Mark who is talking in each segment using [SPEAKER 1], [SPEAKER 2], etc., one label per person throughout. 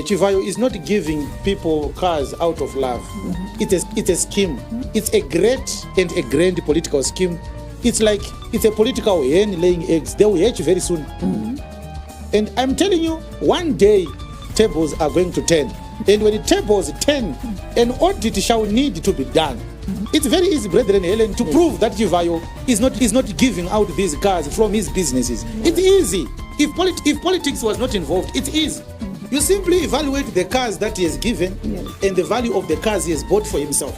[SPEAKER 1] Chivayo is not giving people cars out of love. It's a scheme. It's a great and a grand political scheme. It's a political hen laying eggs. They will hatch very soon. And I'm telling you, one day tables are going to turn. And when the tables turn, an audit shall need to be done. It's very easy, Brethren Helen, to prove that Chivayo is not giving out these cars from his businesses. It's easy. If politics was not involved, it's easy. You simply evaluate the cars that he has given and the value of the cars he has bought for himself.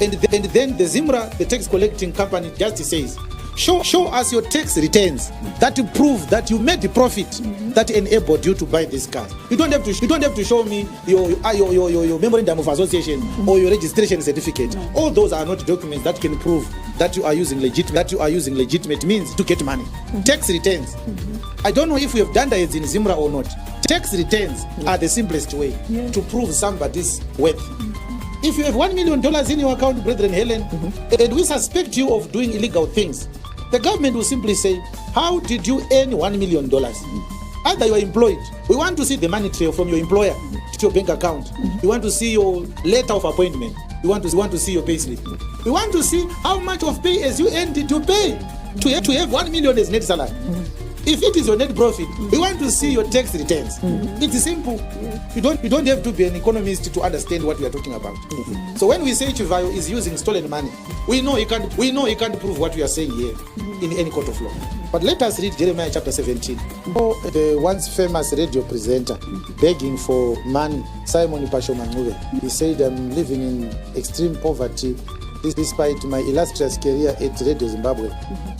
[SPEAKER 1] And then the Zimra, the tax collecting company, just says, show us your tax returns that prove that you made the profit that enabled you to buy these cars. You don't have to show me your memorandum of association or your registration certificate. All those are not documents that can prove that you are using legitimate means to get money. Tax returns. I don't know if we have done that in Zimra or not. Tax returns are the simplest way to prove somebody's worth. If you have $1 million in your account, Brethren Helen, and we suspect you of doing illegal things, the government will simply say, how did you earn $1 million? Either you are employed. We want to see the money trail from your employer to your bank account. We want to see your letter of appointment. We want to see your pay slip. We want to see how much of pay as you earned did you pay to have 1 million as net salary. If it is your net profit, we want to see your tax returns. It's simple. You don't have to be an economist to understand what we are talking about. So when we say Chivayo is using stolen money, we know he can't prove what we are saying here in any court of law. But let us read Jeremiah chapter 17. The once famous radio presenter begging for money, Simon Mnangagwa, he said, I'm living in extreme poverty. Despite my illustrious career at Radio Zimbabwe,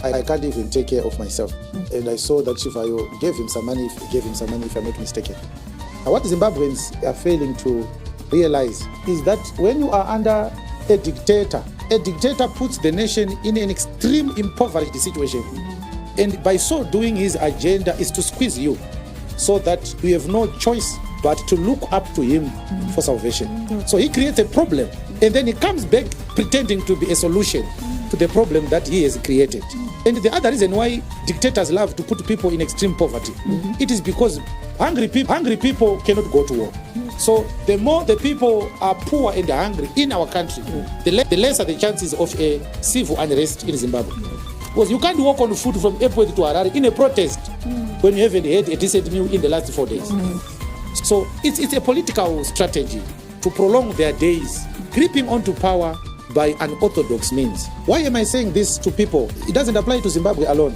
[SPEAKER 1] I can't even take care of myself. And I saw that Chivayo gave him some money, if I'm not mistaken. Now, what Zimbabweans are failing to realize is that when you are under a dictator puts the nation in an extreme impoverished situation. And by so doing, his agenda is to squeeze you so that you have no choice but to look up to him for salvation. So he creates a problem, and then he comes back pretending to be a solution to the problem that he has created. And the other reason why dictators love to put people in extreme poverty, it is because hungry people cannot go to war. So the more the people are poor and hungry in our country, the lesser the chances of a civil unrest in Zimbabwe. Because you can't walk on foot from airport to Harare in a protest when you haven't had a decent meal in the last 4 days. So it's a political strategy to prolong their days, creeping onto power by unorthodox means. Why am I saying this to people? It doesn't apply to Zimbabwe alone.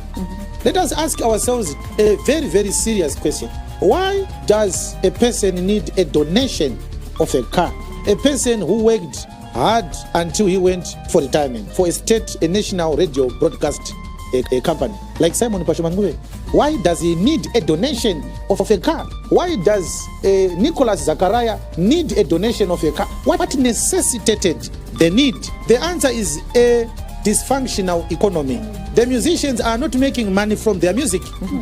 [SPEAKER 1] Let us ask ourselves a very, very serious question. Why does a person need a donation of a car? A person who worked hard until he went for retirement for a national radio broadcast a company like Simon Mnangagwa. Why does he need a donation of a car? Why does Nicholas Zachariah need a donation of a car? What necessitated the need? The answer is a dysfunctional economy. The musicians are not making money from their music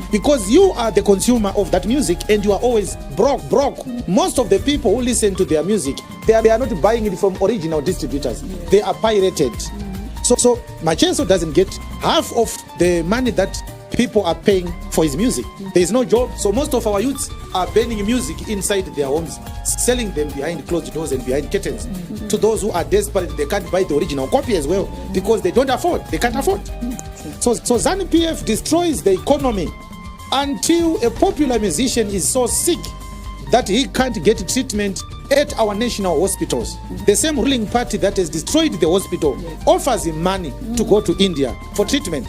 [SPEAKER 1] because you are the consumer of that music and you are always broke. Most of the people who listen to their music, they are not buying it from original distributors. They are pirated. So Machenso doesn't get half of the money that people are paying for his music. There is no job. So most of our youths are burning music inside their homes, selling them behind closed doors and behind curtains. To those who are desperate, they can't buy the original copy as well because they can't afford. So ZANU-PF destroys the economy until a popular musician is so sick that he can't get treatment at our national hospitals. The same ruling party that has destroyed the hospital offers him money to go to India for treatment.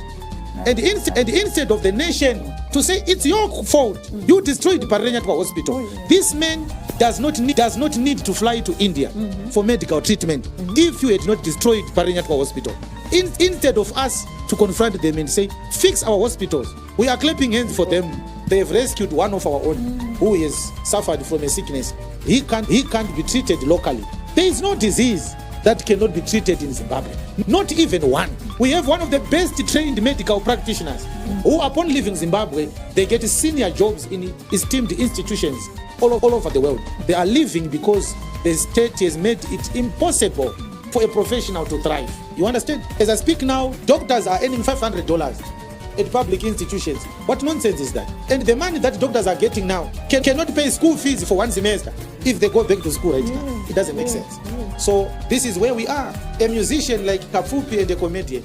[SPEAKER 1] And instead of the nation to say it's your fault, you destroyed Paranyatwa Hospital. This man does not need to fly to India for medical treatment if you had not destroyed Paranyatwa Hospital. Instead of us to confront them and say, fix our hospitals, we are clapping hands for them. They have rescued one of our own who has suffered from a sickness. He can't be treated locally. There is no disease that cannot be treated in Zimbabwe. Not even one. We have one of the best trained medical practitioners who, upon leaving Zimbabwe, they get senior jobs in esteemed institutions all over the world. They are leaving because the state has made it impossible for a professional to thrive. You understand? As I speak now, doctors are earning $500 at public institutions. What nonsense is that? And the money that doctors are getting now cannot pay school fees for one semester if they go back to school right now. It doesn't make sense. So this is where we are. A musician like Kafupi and a comedian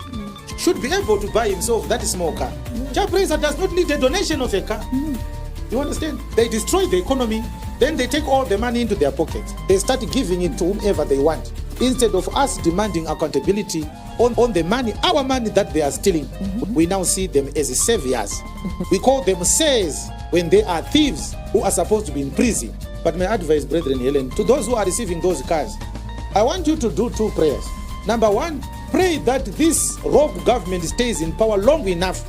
[SPEAKER 1] should be able to buy himself that small car. Chapresa does not need a donation of a car. You understand? They destroy the economy, then they take all the money into their pockets. They start giving it to whomever they want, instead of us demanding accountability on the money, our money that they are stealing. We now see them as saviors. We call them says when they are thieves who are supposed to be in prison. But my advice, brethren, Helen, to those who are receiving those cars, I want you to do 2 prayers. Number 1, pray that this rogue government stays in power long enough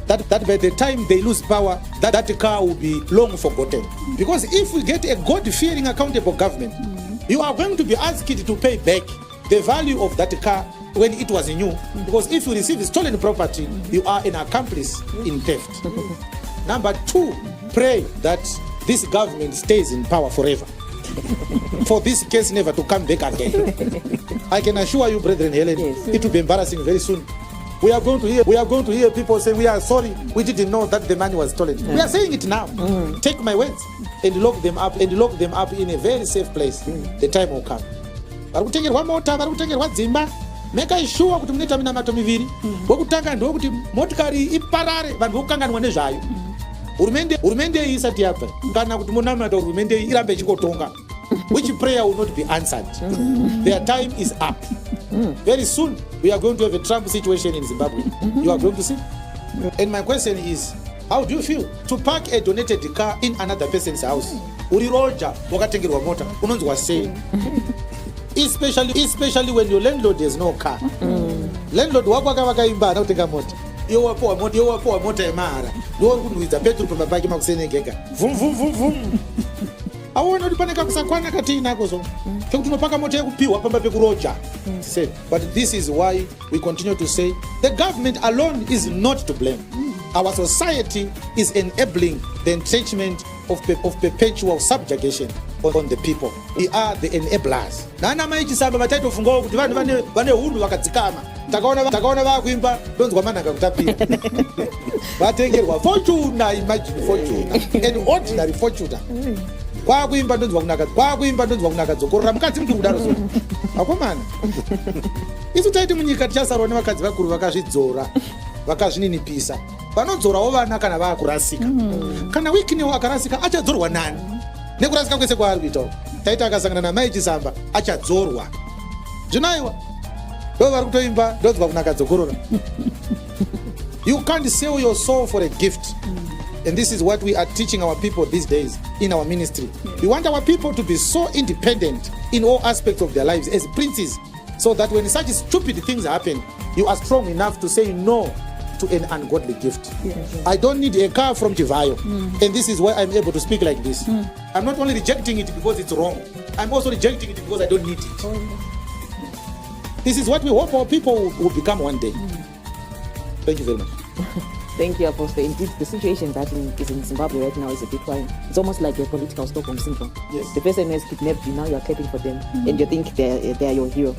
[SPEAKER 1] that by the time they lose power, that car will be long forgotten. Because if we get a God-fearing, accountable government, you are going to be asked to pay back the value of that car when it was new. Because if you receive stolen property, you are an accomplice in theft. Number 2, pray that this government stays in power forever. For this case never to come back again. I can assure you, brethren, Helen, it will be embarrassing very soon. We are going to hear people say, we are sorry, we didn't know that the money was stolen. We are saying it now. Take my words and lock them up in a very safe place. The time will come. Make sure kuti muneta minamato miviri wokutanga ndokuti motikari iparare vanhu vokukanganwa nezvayo. Hurumende isati yabva kana kuti munamata hurumende irambe ichikotonga, which prayer will not be answered. Their time is up. Very soon we are going to have a Trump situation in Zimbabwe. You are going to see. And my question is, how do you feel to park a donated car in another person's house? Uri roja wakatengerwa mota unonzwa sei? Especially when your landlord has no car. Landlord wako akavakaimba anotenga mota. Iyo wapowa mota yemahara. Ndiwo kunduidza petrol pamabhaki makusenengeka. Vum vum vum vum. Awona kuti pane kakusakwana kati nako so. Kekuti unopaka mota yekupiwa pamba pekuroja. But this is why we continue to say the government alone is not to blame. Our society is enabling the entrenchment of perpetual subjugation on the people. We are the enablers. Nana maichi samba mataito fungo kuti vanhu vane hundu vakadzikama. Takaona vakuimba donzwa manaka kutapira. Vatengerwa fortuna, imagine fortuna. An ordinary fortuna. Kwakuimba donzwa kunaka dzokorora mukadzi mukuru kudaro so. Akomana. Isu taiti munyika tichasarwa nevakadzi vakuru vakazvidzora, vakazvininipisa. Vanodzorawo vana kana vakurasika. Kana wikinewo akarasika achadzorwa nani? Nekurasika kwese kwaari kuitawo. Taita akasangana namai chisamba achadzorwa. Zvinaiwa. Ndo vari kutoimba ndonzwa kunaka dzokorora. You can't sell your soul for a gift. And this is what we are teaching our people these days in our ministry. We want our people to be so independent in all aspects of their lives as princes, so that when such stupid things happen, you are strong enough to say no to an ungodly gift. I don't need a car from Chivayo. And this is why I'm able to speak like this. I'm not only rejecting it because it's wrong, I'm also rejecting it because I don't need it. This is what we hope our people will become one day. Thank you very much.
[SPEAKER 2] Thank you, Apostle. Indeed, the situation that is in Zimbabwe right now is a bit worrying. It's almost like a political Stockholm syndrome.
[SPEAKER 1] Yes.
[SPEAKER 2] The person who has kidnapped you, now you're clapping for them, and you think they're your hero.